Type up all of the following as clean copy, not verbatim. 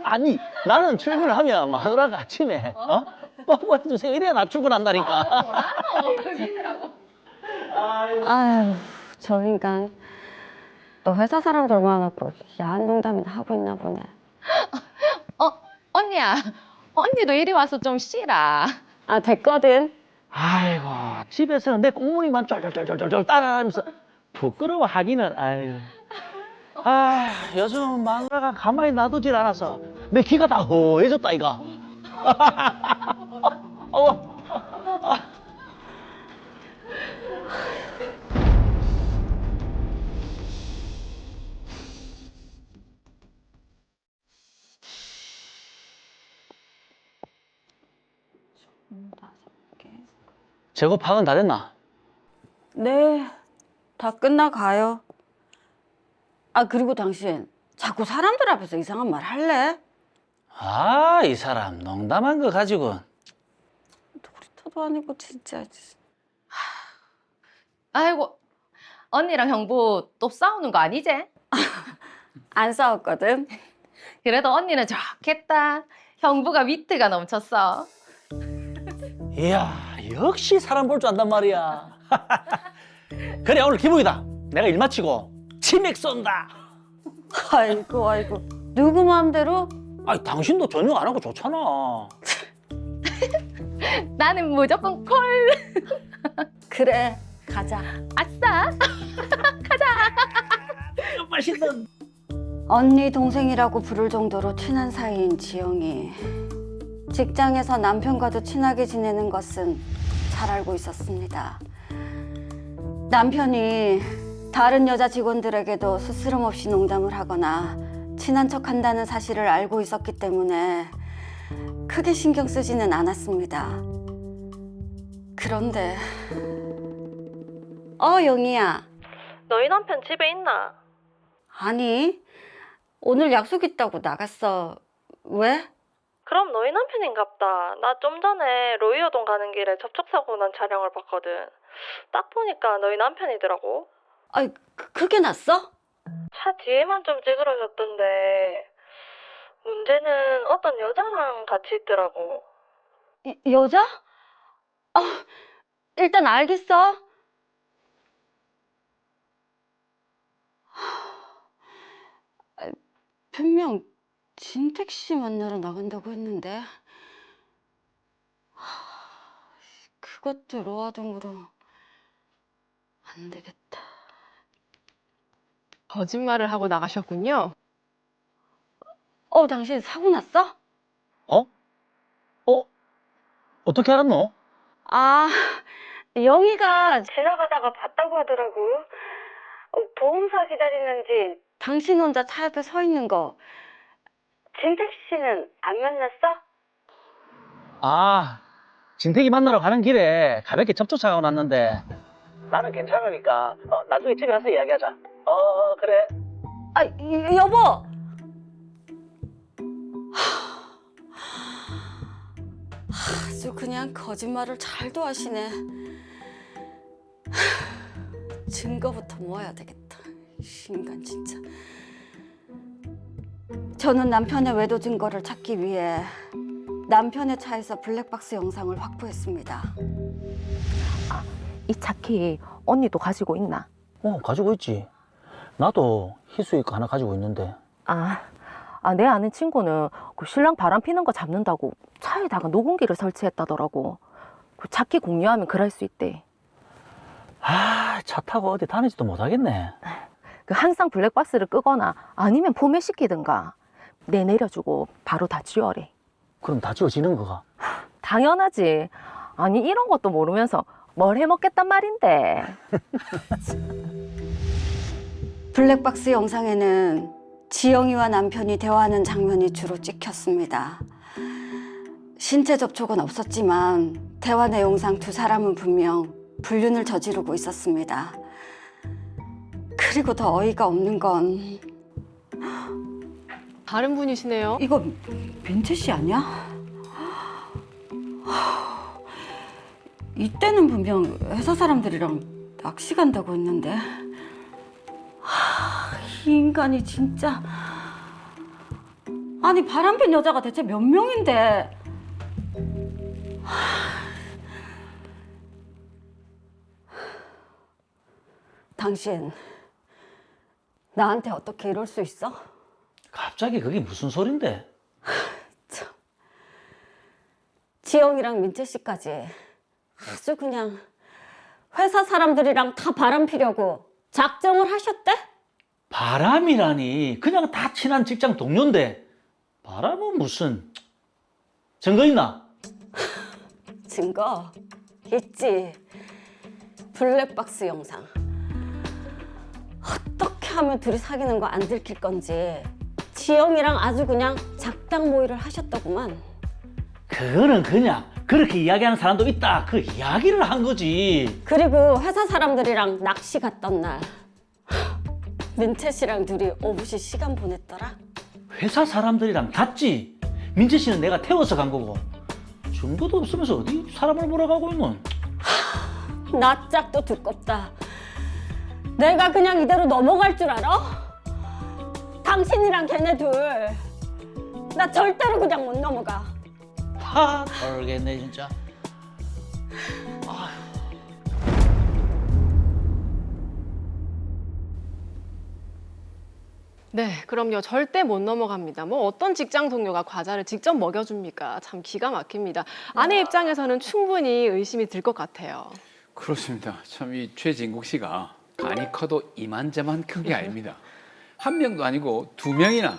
아니, 나는 출근을 하면 마누라가 아침에, 뽀뽀 해주세요. 이래야 나 출근한다니까. 아유, 저 인간. 너 회사 사람들 모아놓고 야한 농담이나 하고 있나 보네. 언니야. 언니도 이리 와서 좀 쉬라. 아, 됐거든. 아이고, 집에서는 내 꽁무니만 쫄쫄쫄쫄쫄 따라하면서 부끄러워하기는, 아유. 아, 요즘 마누라가 가만히 놔두질 않아서 내 귀가 다 허해졌다, 이거. 재고 파악은 다 됐나? 네, 다 끝나가요. 아, 그리고 당신 자꾸 사람들 앞에서 이상한 말 할래? 아, 이 사람 농담한 거 가지고. 놀이터도 아니고 진짜. 아이고, 언니랑 형부 또 싸우는 거 아니지? 안 싸웠거든. 그래도 언니는 좋겠다. 형부가 위트가 넘쳤어. 이야, 역시 사람 볼 줄 안단 말이야. 그래, 오늘 기분이다. 내가 일 마치고 치맥 쏜다. 아이고, 아이고. 누구 마음대로? 아니, 당신도 전혀 안 하고 좋잖아. 나는 무조건 콜. 그래, 가자. 아싸. 맛있는. 언니 동생이라고 부를 정도로 친한 사이인 지영이 직장에서 남편과도 친하게 지내는 것은 잘 알고 있었습니다. 남편이 다른 여자 직원들에게도 스스럼 없이 농담을 하거나 친한 척한다는 사실을 알고 있었기 때문에 크게 신경 쓰지는 않았습니다. 그런데 영희야. 너희 남편 집에 있나? 아니, 오늘 약속 있다고 나갔어. 왜? 그럼 너희 남편인갑다. 나 좀 전에 로이어동 가는 길에 접촉사고 난 차량을 봤거든. 딱 보니까 너희 남편이더라고. 아이, 그게 났어? 차 뒤에만 좀 찌그러졌던데 문제는 어떤 여자랑 같이 있더라고. 여자? 일단 알겠어. 분명 진택 씨 만나러 나간다고 했는데 그것도 로아동으로 안 되겠다. 거짓말을 하고 나가셨군요. 당신 사고 났어? 어떻게 알았노? 아, 영희가 지나가다가 봤다고 하더라고. 보험사 기다리는지. 당신 혼자 차 옆에 서 있는 거 진택 씨는 안 만났어? 아, 진택이 만나러 가는 길에 가볍게 접촉사고 났는데 나는 괜찮으니까 나중에 집에 가서 이야기하자. 그래. 아, 여보! 아주 그냥 거짓말을 잘도 하시네. 증거부터 모아야 되겠다. 이 인간 진짜. 저는 남편의 외도 증거를 찾기 위해 남편의 차에서 블랙박스 영상을 확보했습니다. 이 차키 언니도 가지고 있나? 가지고 있지. 나도 희수이 거 하나 가지고 있는데. 내 아는 친구는 그 신랑 바람 피는 거 잡는다고 차에다가 녹음기를 설치했다더라고. 그 차키 공유하면 그럴 수 있대. 차 타고 어디 다니지도 못하겠네. 그 항상 블랙박스를 끄거나 아니면 포맷시키든가 내려주고 바로 다 지워래. 그럼 다 지워지는 거가? 당연하지. 아니 이런 것도 모르면서 뭘 해먹겠단 말인데. 블랙박스 영상에는 지영이와 남편이 대화하는 장면이 주로 찍혔습니다. 신체 접촉은 없었지만 대화 내용상 두 사람은 분명 불륜을 저지르고 있었습니다. 그리고 더 어이가 없는 건 다른 분이시네요. 이거 민채 씨 아니야? 이때는 분명 회사 사람들이랑 낚시 간다고 했는데 이 인간이 진짜. 아니 바람핀 여자가 대체 몇 명인데? 당신 나한테 어떻게 이럴 수 있어? 갑자기 그게 무슨 소린데? 지영이랑 민채 씨까지 아주 그냥 회사 사람들이랑 다 바람 피려고 작정을 하셨대? 바람이라니 그냥 다 친한 직장 동료인데 바람은 무슨 증거 있나? 증거 있지. 블랙박스 영상. 어떻게 하면 둘이 사귀는 거 안 들킬 건지 지영이랑 아주 그냥 작당 모의를 하셨더구만. 그거는 그냥 그렇게 이야기하는 사람도 있다 그 이야기를 한 거지. 그리고 회사 사람들이랑 낚시 갔던 날 민채 씨랑 둘이 오붓이 시간 보냈더라. 회사 사람들이랑 갔지. 민재 씨는 내가 태워서 간 거고 증거도 없으면서 어디 사람을 몰아가고 있는. 낯짝도 두껍다. 내가 그냥 이대로 넘어갈 줄 알아? 당신이랑 걔네 둘 나 절대로 그냥 못 넘어가. 하 모르겠네 진짜. 네, 그럼요. 절대 못 넘어갑니다. 뭐 어떤 직장 동료가 과자를 직접 먹여줍니까? 참 기가 막힙니다. 아내 입장에서는 충분히 의심이 들 것 같아요. 그렇습니다. 참 이 최진국 씨가 간이 커도 이만저만 큰 게 아닙니다. 한 명도 아니고 두 명이나,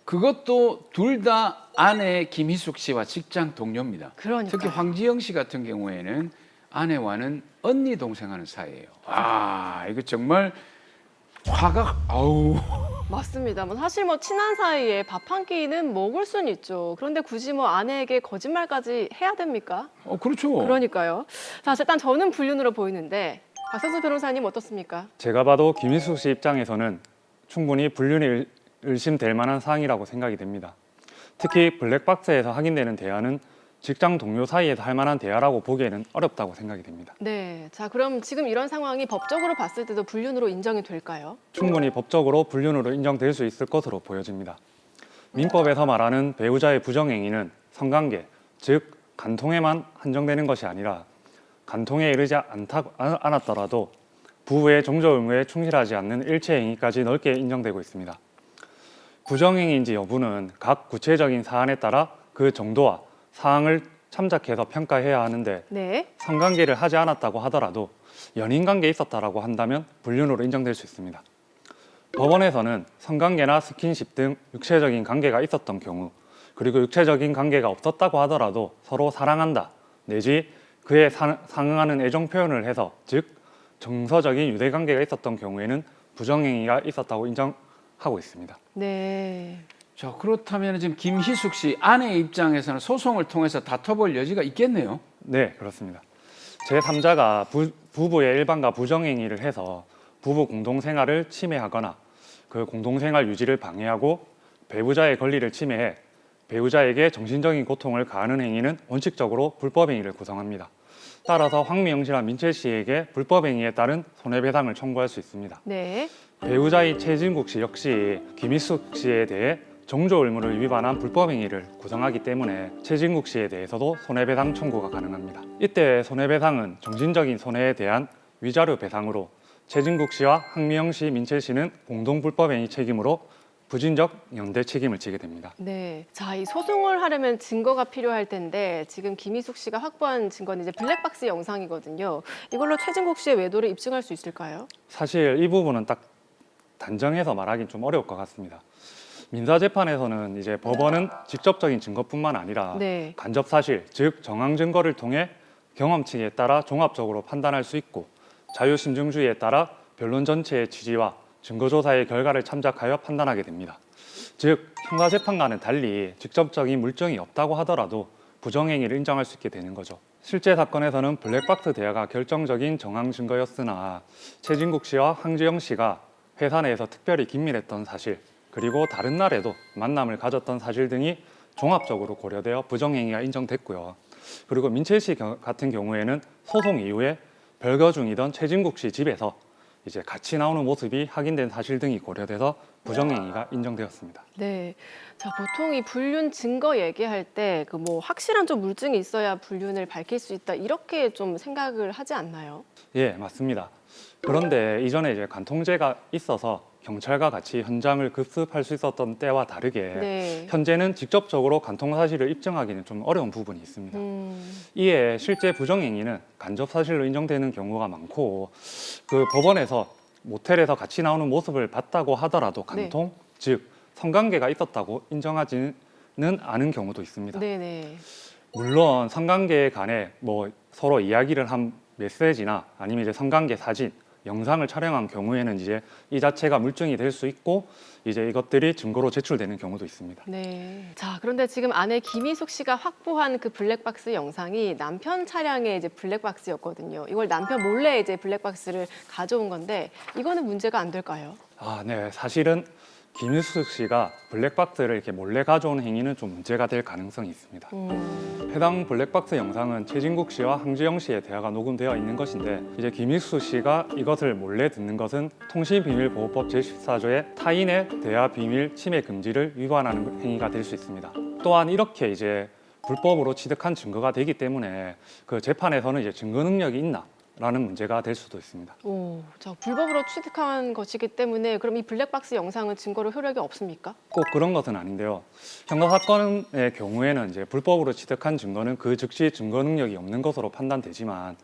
그것도 둘 다 아내 김희숙 씨와 직장 동료입니다. 그러니까요. 특히 황지영 씨 같은 경우에는 아내와는 언니 동생하는 사이예요. 아, 이거 정말 화가 아우. 맞습니다. 뭐 사실 뭐 친한 사이에 밥 한 끼는 먹을 순 있죠. 그런데 굳이 뭐 아내에게 거짓말까지 해야 됩니까? 그렇죠. 그러니까요. 자, 일단 저는 불륜으로 보이는데 박선수 변호사님 어떻습니까? 제가 봐도 김희숙 씨 입장에서는 충분히 불륜이 의심될 만한 사항이라고 생각이 됩니다. 특히 블랙박스에서 확인되는 대화는 직장 동료 사이에서 할 만한 대화라고 보기에는 어렵다고 생각이 됩니다. 네. 자, 그럼 지금 이런 상황이 법적으로 봤을 때도 불륜으로 인정이 될까요? 충분히 법적으로 불륜으로 인정될 수 있을 것으로 보여집니다. 민법에서 말하는 배우자의 부정행위는 성관계, 즉 간통에만 한정되는 것이 아니라 간통에 이르지 않았더라도 부부의 종조 의무에 충실하지 않는 일체 행위까지 넓게 인정되고 있습니다. 부정행위인지 여부는 각 구체적인 사안에 따라 그 정도와 사항을 참작해서 평가해야 하는데 네. 성관계를 하지 않았다고 하더라도 연인관계에 있었다라고 한다면 불륜으로 인정될 수 있습니다. 법원에서는 성관계나 스킨십 등 육체적인 관계가 있었던 경우, 그리고 육체적인 관계가 없었다고 하더라도 서로 사랑한다 내지 그에 상응하는 애정 표현을 해서, 즉 정서적인 유대관계가 있었던 경우에는 부정행위가 있었다고 인정하고 있습니다. 네. 자, 그렇다면 지금 김희숙 씨 아내의 입장에서는 소송을 통해서 다퉈볼 여지가 있겠네요. 네, 그렇습니다. 제3자가 부부의 일반과 부정행위를 해서 부부 공동생활을 침해하거나 그 공동생활 유지를 방해하고 배우자의 권리를 침해해 배우자에게 정신적인 고통을 가하는 행위는 원칙적으로 불법행위를 구성합니다. 따라서 황미영 씨와 민채 씨에게 불법행위에 따른 손해배상을 청구할 수 있습니다. 네. 배우자인 최진국 씨 역시 김희숙 씨에 대해 정조 의무를 위반한 불법행위를 구성하기 때문에 최진국 씨에 대해서도 손해배상 청구가 가능합니다. 이때 손해배상은 정신적인 손해에 대한 위자료 배상으로 최진국 씨와 황미영 씨, 민채 씨는 공동 불법행위 책임으로 부진적 연대 책임을 지게 됩니다. 네. 자, 이 소송을 하려면 증거가 필요할 텐데 지금 김희숙 씨가 확보한 증거는 이제 블랙박스 영상이거든요. 이걸로 최진국 씨의 외도를 입증할 수 있을까요? 사실 이 부분은 딱 단정해서 말하기는 좀 어려울 것 같습니다. 민사재판에서는 이제 법원은 직접적인 증거뿐만 아니라 네. 간접 사실, 즉 정황 증거를 통해 경험치에 따라 종합적으로 판단할 수 있고 자유심증주의에 따라 변론 전체의 취지와 증거조사의 결과를 참작하여 판단하게 됩니다. 즉 형사재판과는 달리 직접적인 물증이 없다고 하더라도 부정행위를 인정할 수 있게 되는 거죠. 실제 사건에서는 블랙박스 대화가 결정적인 정황 증거였으나 최진국 씨와 황지영 씨가 회사 내에서 특별히 긴밀했던 사실, 그리고 다른 날에도 만남을 가졌던 사실 등이 종합적으로 고려되어 부정행위가 인정됐고요. 그리고 민채 씨 같은 경우에는 소송 이후에 별거 중이던 최진국 씨 집에서 이제 같이 나오는 모습이 확인된 사실 등이 고려돼서 부정행위가 인정되었습니다. 네. 자, 보통 이 불륜 증거 얘기할 때 그 뭐 확실한 좀 물증이 있어야 불륜을 밝힐 수 있다 이렇게 좀 생각을 하지 않나요? 예, 맞습니다. 그런데 이전에 이제 간통죄가 있어서 경찰과 같이 현장을 급습할 수 있었던 때와 다르게 네. 현재는 직접적으로 간통 사실을 입증하기는 좀 어려운 부분이 있습니다. 이에 실제 부정행위는 간접 사실로 인정되는 경우가 많고 그 법원에서 모텔에서 같이 나오는 모습을 봤다고 하더라도 간통, 즉 성관계가 있었다고 인정하지는 않은 경우도 있습니다. 네네. 물론 성관계 간에 뭐 서로 이야기를 한 메시지나 아니면 이제 성관계 사진, 영상을 촬영한 경우에는 이제 이 자체가 물증이 될 수 있고 이제 이것들이 증거로 제출되는 경우도 있습니다. 네. 자, 그런데 지금 아내 김희숙 씨가 확보한 그 블랙박스 영상이 남편 차량의 이제 블랙박스였거든요. 이걸 남편 몰래 이제 블랙박스를 가져온 건데 이거는 문제가 안 될까요? 아, 네. 사실은 김희숙 씨가 블랙박스를 이렇게 몰래 가져온 행위는 좀 문제가 될 가능성이 있습니다. 해당 블랙박스 영상은 최진국 씨와 황지영 씨의 대화가 녹음되어 있는 것인데 이제 김희숙 씨가 이것을 몰래 듣는 것은 통신비밀보호법 제14조의 타인의 대화 비밀 침해 금지를 위반하는 행위가 될 수 있습니다. 또한 이렇게 이제 불법으로 취득한 증거가 되기 때문에 그 재판에서는 이제 증거 능력이 있나? 라는 문제가 될 수도 있습니다. 오, 자, 불법으로 취득한 것이기 때문에 그럼 이 블랙박스 영상은 증거로 효력이 없습니까? 꼭 그런 것은 아닌데요. 형사 사건의 경우에는 이제 불법으로 취득한 증거는 그 즉시 증거 능력이 없는 것으로 판단되지만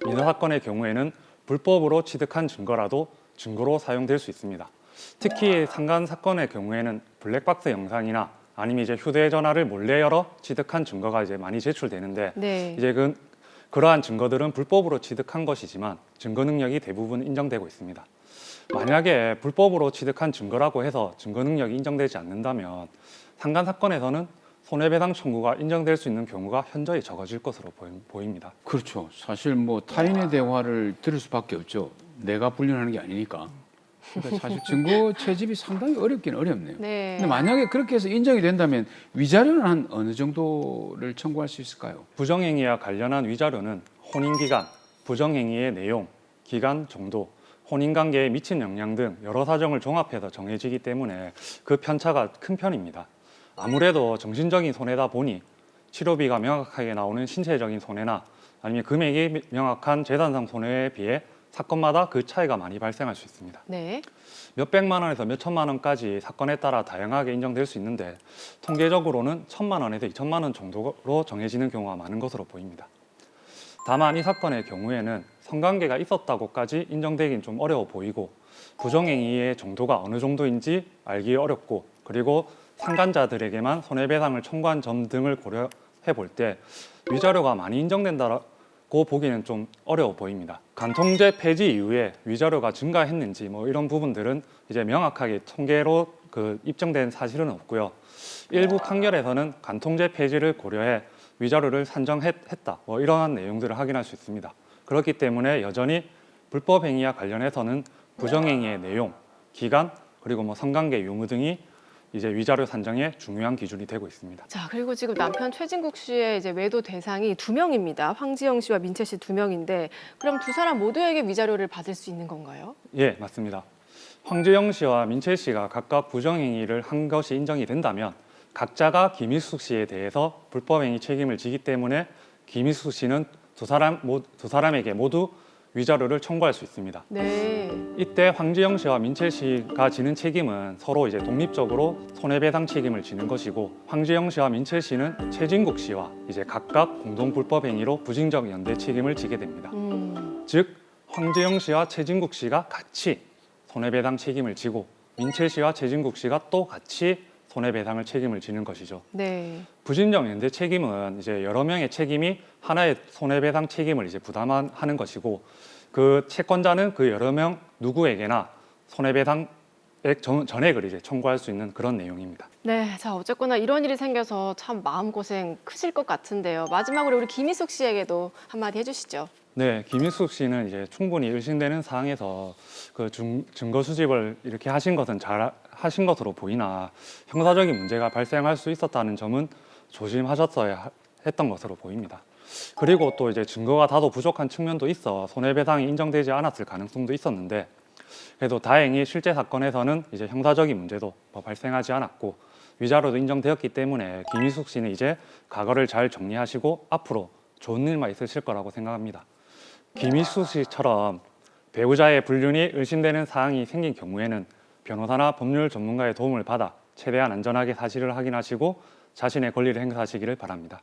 민사 사건의 경우에는 불법으로 취득한 증거라도 증거로 사용될 수 있습니다. 특히 상간 사건의 경우에는 블랙박스 영상이나 아니면 이제 휴대전화를 몰래 열어 취득한 증거가 이제 많이 제출되는데 네. 이제 그러한 증거들은 불법으로 취득한 것이지만 증거 능력이 대부분 인정되고 있습니다. 만약에 불법으로 취득한 증거라고 해서 증거 능력이 인정되지 않는다면 상간 사건에서는 손해배상 청구가 인정될 수 있는 경우가 현저히 적어질 것으로 보입니다. 그렇죠. 사실 뭐 타인의 대화를 들을 수밖에 없죠. 내가 불륜하는 게 아니니까. 그러니까 사실 증거 채집이 상당히 어렵긴 어렵네요. 네. 근데 만약에 그렇게 해서 인정이 된다면 위자료는 한 어느 정도를 청구할 수 있을까요? 부정행위와 관련한 위자료는 혼인기간, 부정행위의 내용, 기간 정도, 혼인관계에 미친 영향 등 여러 사정을 종합해서 정해지기 때문에 그 편차가 큰 편입니다. 아무래도 정신적인 손해다 보니 치료비가 명확하게 나오는 신체적인 손해나 아니면 금액이 명확한 재산상 손해에 비해 사건마다 그 차이가 많이 발생할 수 있습니다. 네. 몇백만 원에서 몇천만 원까지 사건에 따라 다양하게 인정될 수 있는데 통계적으로는 1,000만 원에서 2천만 원 정도로 정해지는 경우가 많은 것으로 보입니다. 다만 이 사건의 경우에는 성관계가 있었다고까지 인정되긴 좀 어려워 보이고 부정행위의 정도가 어느 정도인지 알기 어렵고 그리고 상간자들에게만 손해배상을 청구한 점 등을 고려해 볼 때 위자료가 많이 인정된다고 보기는 좀 어려워 보입니다. 간통죄 폐지 이후에 위자료가 증가했는지 뭐 이런 부분들은 이제 명확하게 통계로 입증된 사실은 없고요. 일부 판결에서는 간통죄 폐지를 고려해 위자료를 산정했다 뭐 이러한 내용들을 확인할 수 있습니다. 그렇기 때문에 여전히 불법 행위와 관련해서는 부정행위의 내용, 기간 그리고 뭐 성관계 유무 등이 이제 위자료 산정의 중요한 기준이 되고 있습니다. 자, 그리고 지금 남편 최진국 씨의 이제 외도 대상이 2명입니다. 황지영 씨와 민채 씨 2명인데 그럼 두 사람 모두에게 위자료를 받을 수 있는 건가요? 예, 맞습니다. 황지영 씨와 민채 씨가 각각 부정행위를 한 것이 인정이 된다면 각자가 김희숙 씨에 대해서 불법행위 책임을 지기 때문에 김희숙 씨는 두 사람에게 모두 위자료를 청구할 수 있습니다. 네. 이때 황지영 씨와 민채 씨가 지는 책임은 서로 이제 독립적으로 손해배상 책임을 지는 것이고 황지영 씨와 민채 씨는 최진국 씨와 이제 각각 공동 불법 행위로 부징적 연대 책임을 지게 됩니다. 즉 황지영 씨와 최진국 씨가 같이 손해배상 책임을 지고 민채 씨와 최진국 씨가 또 같이 손해배상을 책임을 지는 것이죠. 네. 부징적 연대 책임은 이제 여러 명의 책임이 하나의 손해배상 책임을 이제 부담하는 것이고 그 채권자는 그 여러 명 누구에게나 손해배상액 전액을 이제 청구할 수 있는 그런 내용입니다. 네, 자 어쨌거나 이런 일이 생겨서 참 마음고생 크실 것 같은데요. 마지막으로 우리 김희숙 씨에게도 한마디 해주시죠. 네, 김희숙 씨는 이제 충분히 의심되는 사항에서 그 증거 수집을 이렇게 하신 것은 잘 하신 것으로 보이나 형사적인 문제가 발생할 수 있었다는 점은 조심하셨어야 했던 것으로 보입니다. 그리고 또 이제 증거가 다소 부족한 측면도 있어 손해배상이 인정되지 않았을 가능성도 있었는데 그래도 다행히 실제 사건에서는 이제 형사적인 문제도 발생하지 않았고 위자료도 인정되었기 때문에 김희숙 씨는 이제 과거를 잘 정리하시고 앞으로 좋은 일만 있으실 거라고 생각합니다. 김희숙 씨처럼 배우자의 불륜이 의심되는 사항이 생긴 경우에는 변호사나 법률 전문가의 도움을 받아 최대한 안전하게 사실을 확인하시고 자신의 권리를 행사하시기를 바랍니다.